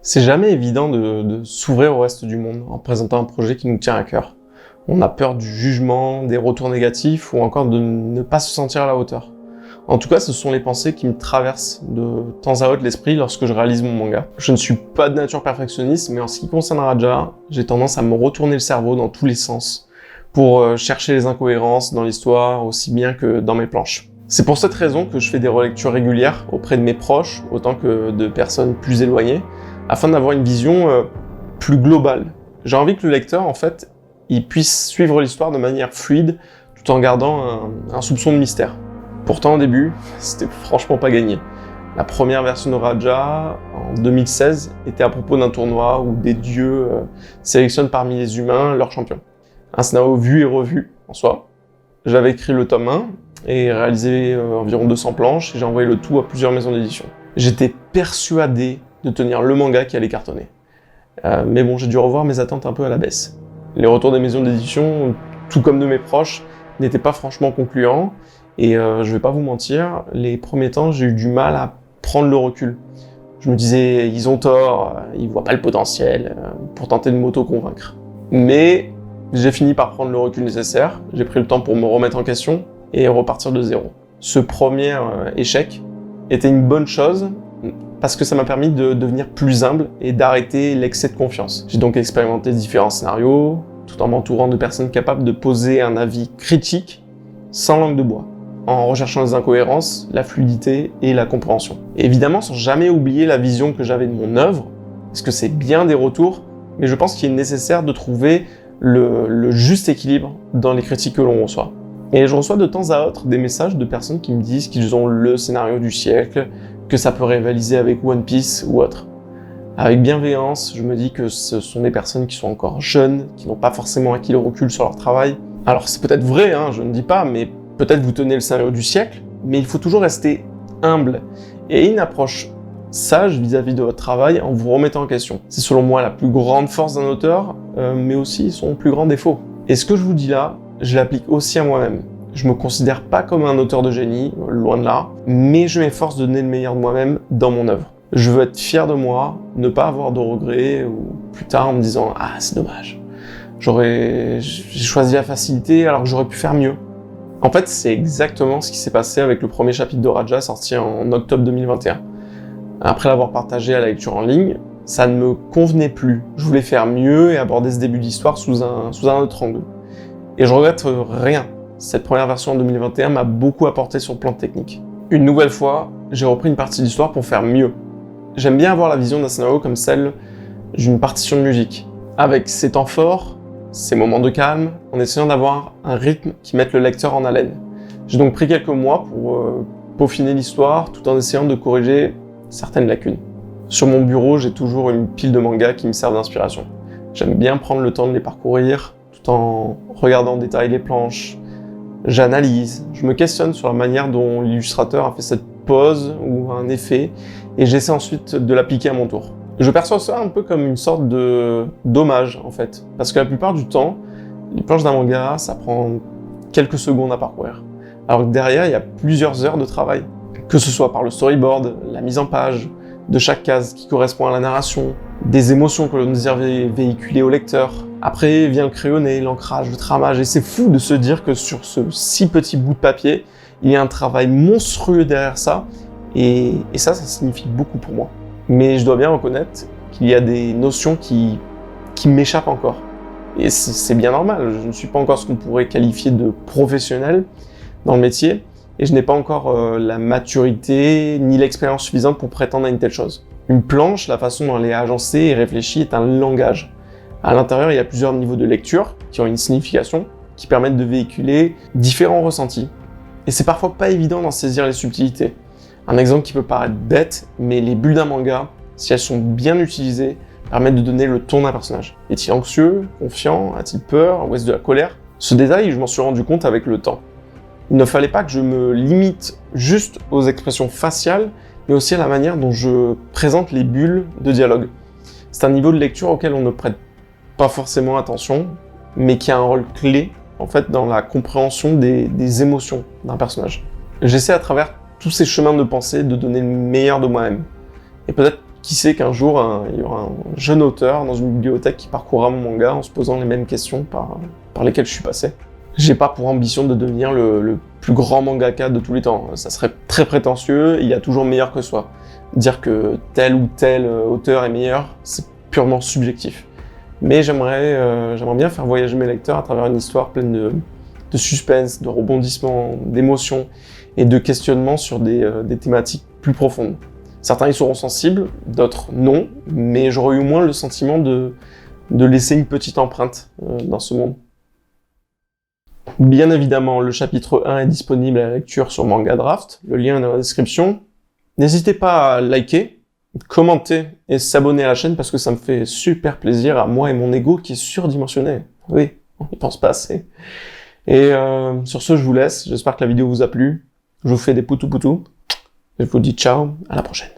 C'est jamais évident de s'ouvrir au reste du monde en présentant un projet qui nous tient à cœur. On a peur du jugement, des retours négatifs ou encore de ne pas se sentir à la hauteur. En tout cas, ce sont les pensées qui me traversent de temps à autre l'esprit lorsque je réalise mon manga. Je ne suis pas de nature perfectionniste, mais en ce qui concerne Raja, j'ai tendance à me retourner le cerveau dans tous les sens pour chercher les incohérences dans l'histoire aussi bien que dans mes planches. C'est pour cette raison que je fais des relectures régulières auprès de mes proches, autant que de personnes plus éloignées, afin d'avoir une vision plus globale. J'ai envie que le lecteur, en fait, il puisse suivre l'histoire de manière fluide, tout en gardant un soupçon de mystère. Pourtant, au début, c'était franchement pas gagné. La première version de Raja, en 2016, était à propos d'un tournoi où des dieux sélectionnent parmi les humains leurs champions. Un scénario vu et revu, en soi. J'avais écrit le tome 1 et réalisé environ 200 planches, et j'ai envoyé le tout à plusieurs maisons d'édition. J'étais persuadé de tenir le manga qui allait cartonner. Mais bon, j'ai dû revoir mes attentes un peu à la baisse. Les retours des maisons d'édition, tout comme de mes proches, n'étaient pas franchement concluants, et je vais pas vous mentir, les premiers temps, j'ai eu du mal à prendre le recul. Je me disais, ils ont tort, ils voient pas le potentiel, pour tenter de m'auto-convaincre. Mais j'ai fini par prendre le recul nécessaire, j'ai pris le temps pour me remettre en question et repartir de zéro. Ce premier échec était une bonne chose, parce que ça m'a permis de devenir plus humble et d'arrêter l'excès de confiance. J'ai donc expérimenté différents scénarios, tout en m'entourant de personnes capables de poser un avis critique sans langue de bois, en recherchant les incohérences, la fluidité et la compréhension. Et évidemment, sans jamais oublier la vision que j'avais de mon œuvre, parce que c'est bien des retours, mais je pense qu'il est nécessaire de trouver le juste équilibre dans les critiques que l'on reçoit. Et je reçois de temps à autre des messages de personnes qui me disent qu'ils ont le scénario du siècle, que ça peut rivaliser avec One Piece ou autre. Avec bienveillance, je me dis que ce sont des personnes qui sont encore jeunes, qui n'ont pas forcément acquis le recul sur leur travail. Alors c'est peut-être vrai, je ne dis pas, mais peut-être vous tenez le scénario du siècle, mais il faut toujours rester humble et une approche sage vis-à-vis de votre travail en vous remettant en question. C'est selon moi la plus grande force d'un auteur, mais aussi son plus grand défaut. Et ce que je vous dis là, je l'applique aussi à moi-même. Je me considère pas comme un auteur de génie, loin de là, mais je m'efforce de donner le meilleur de moi-même dans mon œuvre. Je veux être fier de moi, ne pas avoir de regrets, ou plus tard en me disant « Ah, c'est dommage, j'ai choisi la facilité alors que j'aurais pu faire mieux ». En fait, c'est exactement ce qui s'est passé avec le premier chapitre de Raja sorti en octobre 2021. Après l'avoir partagé à la lecture en ligne, ça ne me convenait plus. Je voulais faire mieux et aborder ce début d'histoire sous un autre angle. Et je regrette rien. Cette première version en 2021 m'a beaucoup apporté sur le plan technique. Une nouvelle fois, j'ai repris une partie de l'histoire pour faire mieux. J'aime bien avoir la vision d'un scénario comme celle d'une partition de musique, avec ses temps forts, ses moments de calme, en essayant d'avoir un rythme qui mette le lecteur en haleine. J'ai donc pris quelques mois pour peaufiner l'histoire, tout en essayant de corriger certaines lacunes. Sur mon bureau, j'ai toujours une pile de mangas qui me servent d'inspiration. J'aime bien prendre le temps de les parcourir, tout en regardant en détail les planches. J'analyse, je me questionne sur la manière dont l'illustrateur a fait cette pose ou un effet, et j'essaie ensuite de l'appliquer à mon tour. Je perçois ça un peu comme une sorte d'hommage, en fait, parce que la plupart du temps, les planches d'un manga, ça prend quelques secondes à parcourir, alors que derrière, il y a plusieurs heures de travail, que ce soit par le storyboard, la mise en page de chaque case qui correspond à la narration, des émotions que l'on désire véhiculer au lecteur. Après vient le crayonné, l'ancrage, le tramage, et c'est fou de se dire que sur ce si petit bout de papier, il y a un travail monstrueux derrière ça, et ça signifie beaucoup pour moi. Mais je dois bien reconnaître qu'il y a des notions qui m'échappent encore. Et c'est bien normal, je ne suis pas encore ce qu'on pourrait qualifier de professionnel dans le métier, et je n'ai pas encore la maturité ni l'expérience suffisante pour prétendre à une telle chose. Une planche, la façon dont elle est agencée et réfléchie, est un langage. À l'intérieur, il y a plusieurs niveaux de lecture qui ont une signification, qui permettent de véhiculer différents ressentis. Et c'est parfois pas évident d'en saisir les subtilités. Un exemple qui peut paraître bête, mais les bulles d'un manga, si elles sont bien utilisées, permettent de donner le ton d'un personnage. Est-il anxieux, confiant, a-t-il peur, ou est-ce de la colère? Ce détail, je m'en suis rendu compte avec le temps. Il ne fallait pas que je me limite juste aux expressions faciales, mais aussi à la manière dont je présente les bulles de dialogue. C'est un niveau de lecture auquel on ne prête pas forcément attention, mais qui a un rôle clé, en fait, dans la compréhension des émotions d'un personnage. J'essaie à travers tous ces chemins de pensée de donner le meilleur de moi-même. Et peut-être qui sait qu'un jour, il y aura un jeune auteur dans une bibliothèque qui parcourra mon manga en se posant les mêmes questions par lesquelles je suis passé. J'ai pas pour ambition de devenir le plus grand mangaka de tous les temps. Ça serait très prétentieux, il y a toujours meilleur que soi. Dire que tel ou tel auteur est meilleur, c'est purement subjectif. Mais j'aimerais bien faire voyager mes lecteurs à travers une histoire pleine de suspense, de rebondissements, d'émotions et de questionnements sur des thématiques plus profondes. Certains y seront sensibles, d'autres non, mais j'aurais eu au moins le sentiment de laisser une petite empreinte dans ce monde. Bien évidemment, le chapitre 1 est disponible à la lecture sur Manga Draft, le lien est dans la description. N'hésitez pas à liker, commenter et s'abonner à la chaîne parce que ça me fait super plaisir à moi et mon ego qui est surdimensionné. Oui, on n'y pense pas assez. Et sur ce, je vous laisse, j'espère que la vidéo vous a plu. Je vous fais des poutou poutou. Je vous dis ciao, à la prochaine.